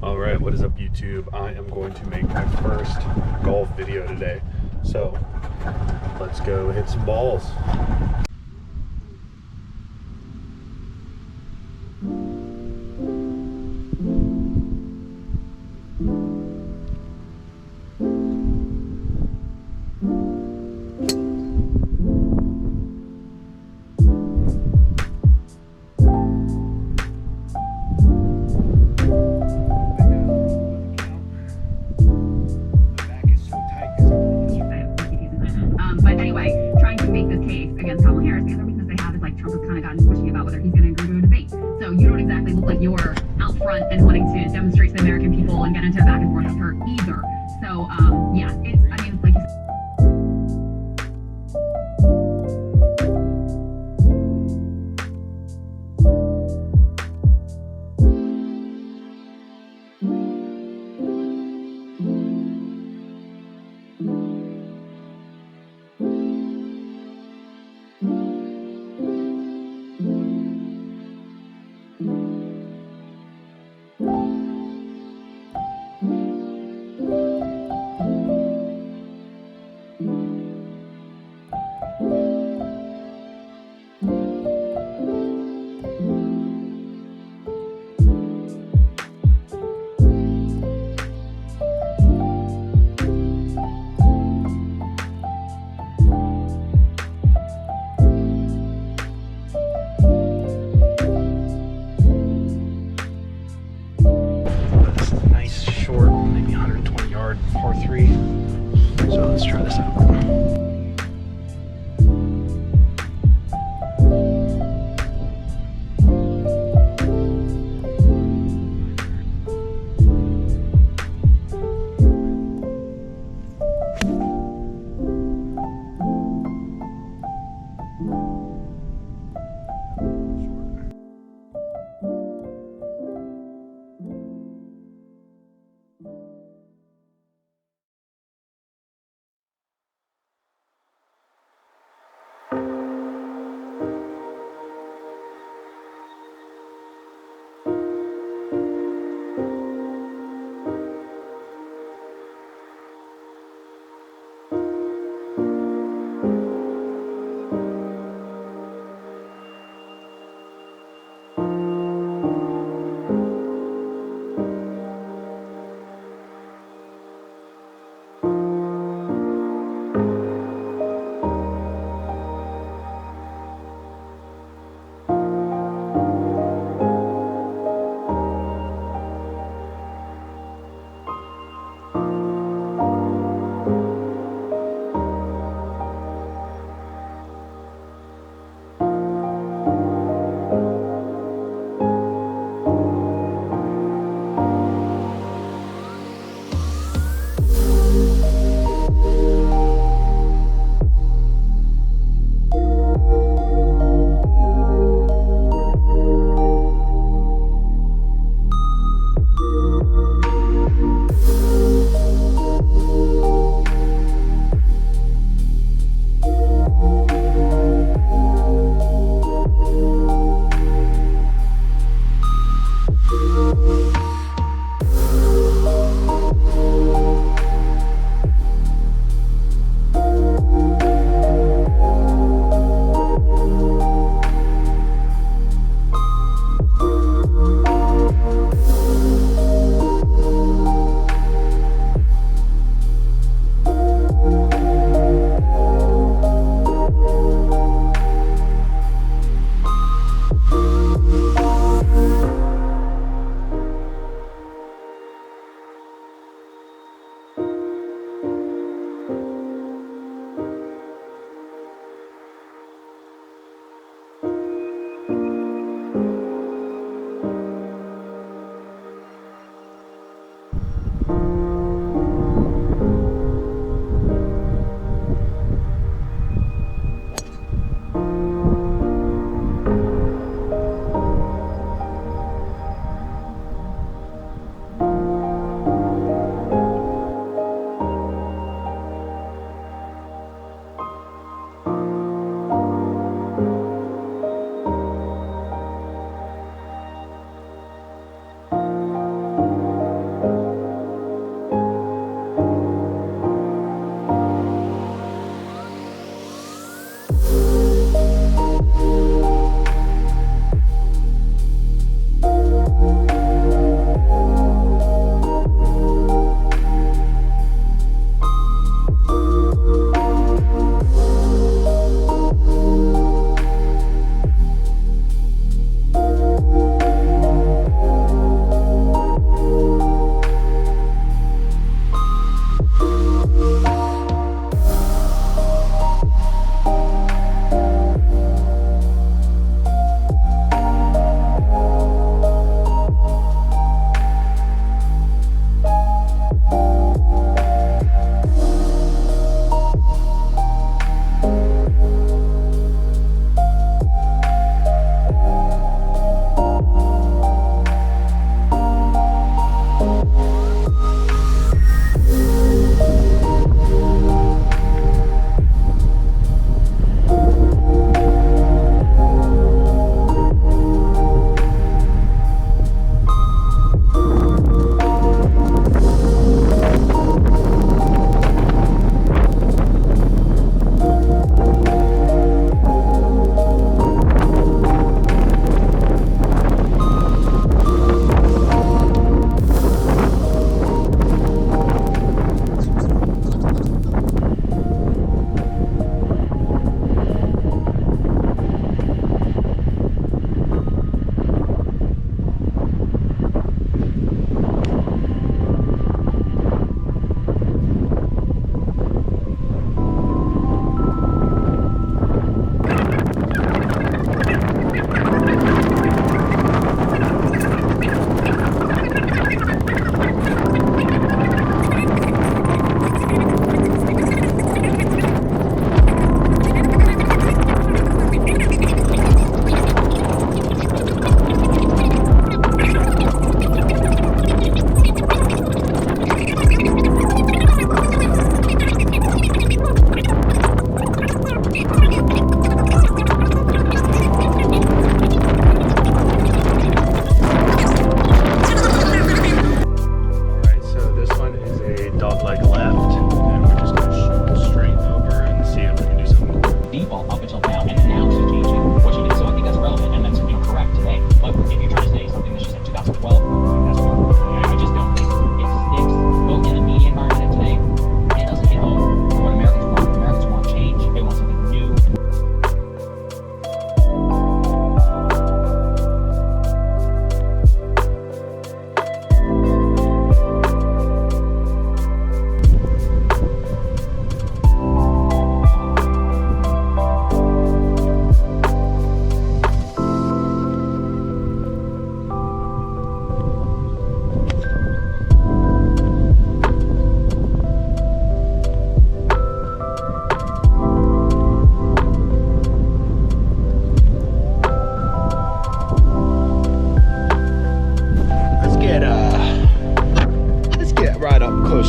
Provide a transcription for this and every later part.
Alright, what is up YouTube? I am going to make my first golf video today. So, let's go hit some balls. But anyway, trying to make this case against Kamala Harris, the other weakness they have is like Trump has kind of gotten pushy about whether he's going to agree to a debate. So you don't exactly look like you're out front and wanting to demonstrate to the American people and get into a back and forth with her either. So yeah, it's, I mean, like you said, This is a nice short, maybe 120 yard par 3. So let's try this out.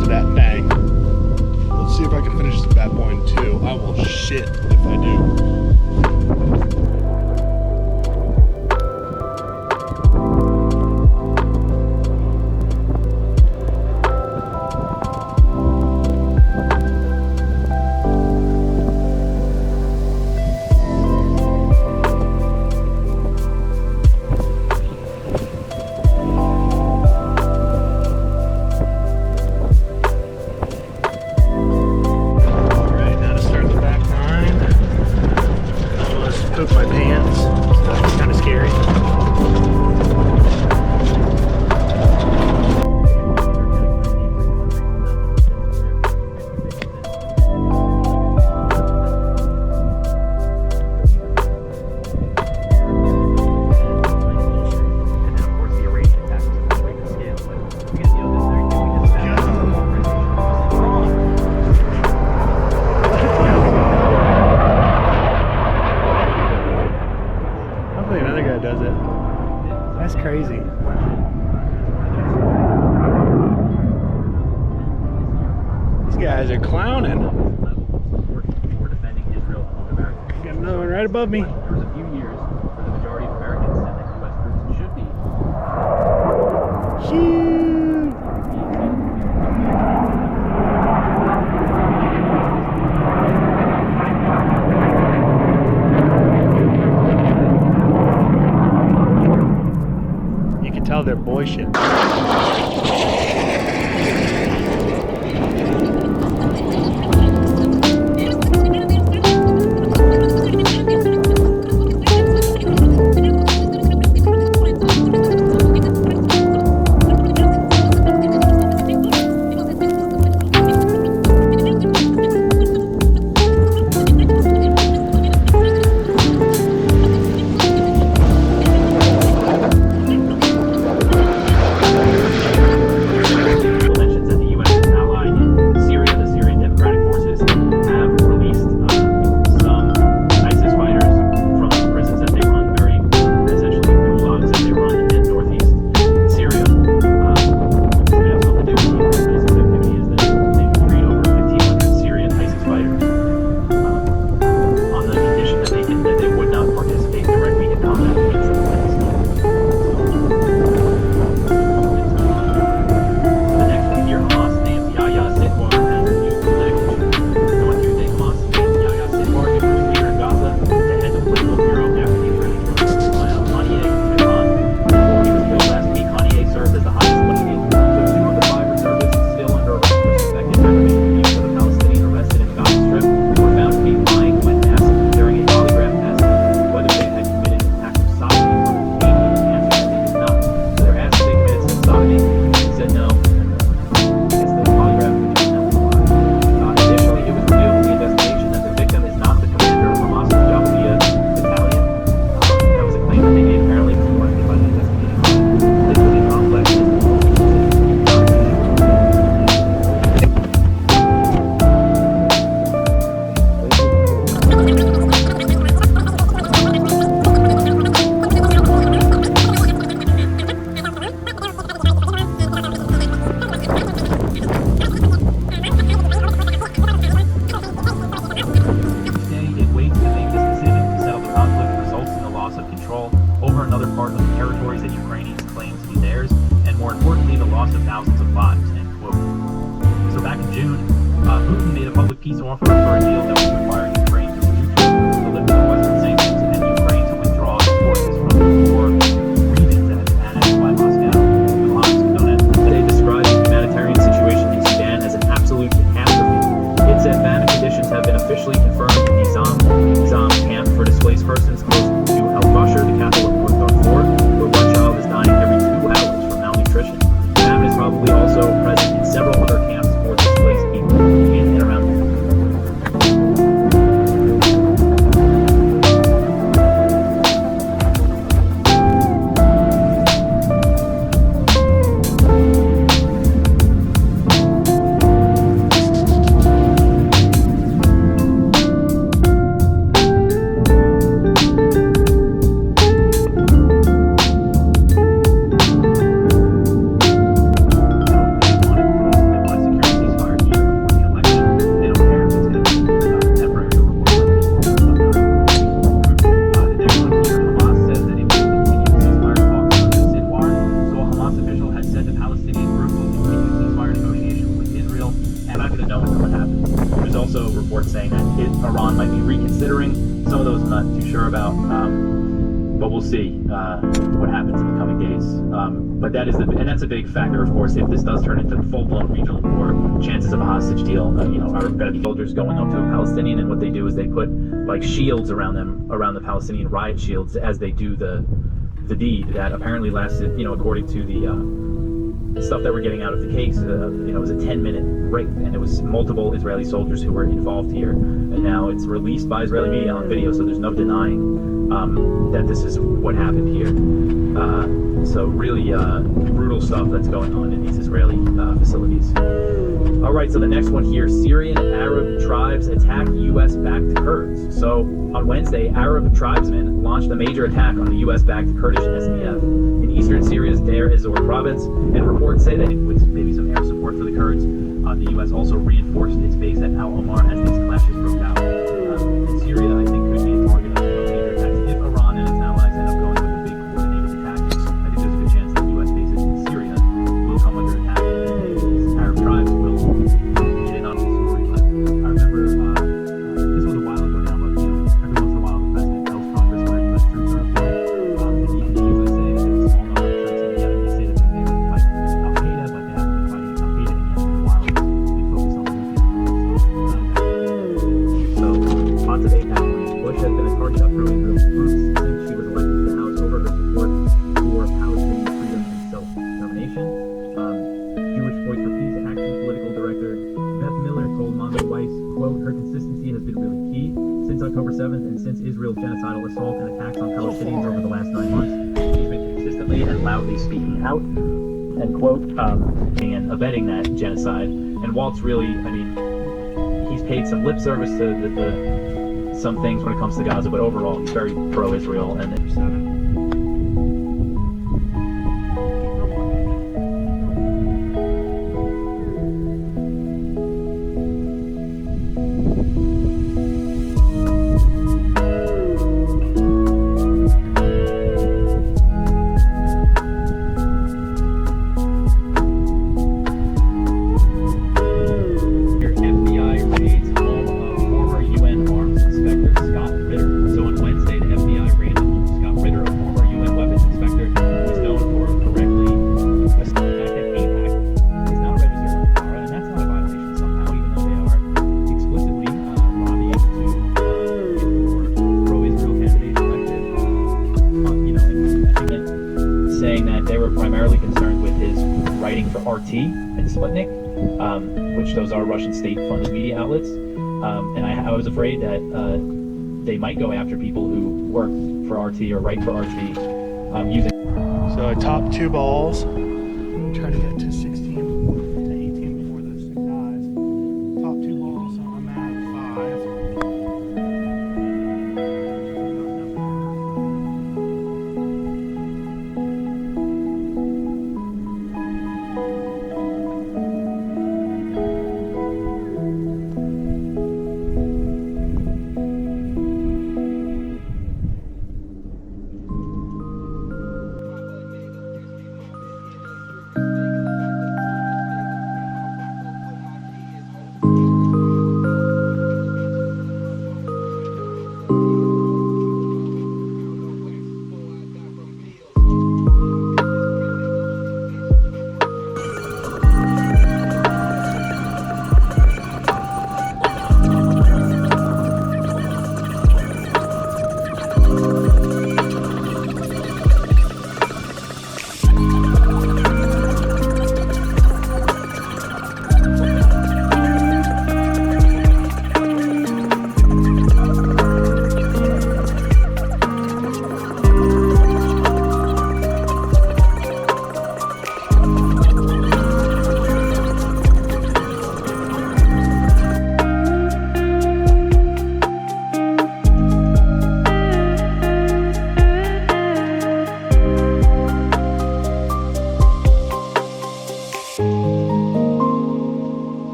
to that thing. Let's see if I can finish this bad boy in 2. I will shit if I do. Poop my pants. That's kind of scary. Another guy does it. That's crazy. These guys are clowning. Got another one right above me. There was a few years where the majority of Americans said that U.S. troops should be. Shoot. Tell they're bullshit. peace offer for a deal that would require Ukraine to eliminate Western sanctions and Ukraine to withdraw its forces from the four regions that have been annexed by Moscow and Luhansk and Donetsk. Today described the humanitarian situation in Sudan as an absolute catastrophe. It said famine conditions have been officially confirmed in the Zam camp for displaced persons close to El Bashir, the capital of North Darfur, where one child is dying every 2 hours from malnutrition. Famine is probably also present in several other camps for displaced people in and around also reports saying that Iran might be reconsidering some of those. I'm not too sure about, but we'll see what happens in the coming days. But that's a big factor, of course. If this does turn into full-blown regional war, chances of a hostage deal, are going to be soldiers going up to a Palestinian, and what they do is they put like shields around them, around the Palestinian riot shields, as they do the deed that apparently lasted, according to the stuff that we're getting out of the case, it was a 10-minute rape, and it was multiple Israeli soldiers who were involved here, and now it's released by Israeli media on video, so there's no denying that this is what happened here. So really brutal stuff that's going on in these Israeli facilities. All right, so the next one here, Syrian Arab tribes attack U.S.-backed Kurds. So on Wednesday, Arab tribesmen launched a major attack on the U.S.-backed Kurdish SDF in eastern Syria's Deir ez-Zor province, and reports say that with maybe some air support for the Kurds, the U.S. also reinforced its base at Al Omar as these clashes broke out. And Syria, I think, could be a target of major attacks if Iran and its allies end up going with a big coordinated attack. I think there's a good chance that U.S. bases in Syria will come under attack, and these Arab tribes will get in on the story. But I remember this was a while ago now, but every once in a while the president tells Congress where U.S. troops are deployed. And they usually say that there's a small number of troops in Yemen. They say that they're there to fight Al Qaeda, but they haven't been fighting Al Qaeda in Yemen in a while. They focus on the so lots of aid happening. Bush has been a target of pro-Israel groups since she was elected to the House over her support for Palestinian freedom and self-determination. Jewish Voice for Peace Action Political Director Beth Miller told Mommy Weiss, quote, "Her consistency has been really key. Since October 7th and since Israel's genocidal assault and attacks on Palestinians over the last 9 months, she's been consistently and loudly speaking out," end quote, and abetting that genocide. And Walt's really, he's paid some lip service to some things when it comes to Gaza, but overall he's very pro-Israel. And then primarily concerned with his writing for RT and Sputnik, which those are Russian state-funded media outlets. And I was afraid that they might go after people who work for RT or write for RT using. So I topped 2 balls. Try to get to 16 to 18 before those 6 guys. Top 2 balls, so I'm at 5.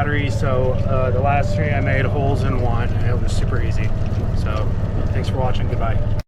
batteries, so the last 3 I made holes in one, and it was super easy. So thanks for watching. Goodbye.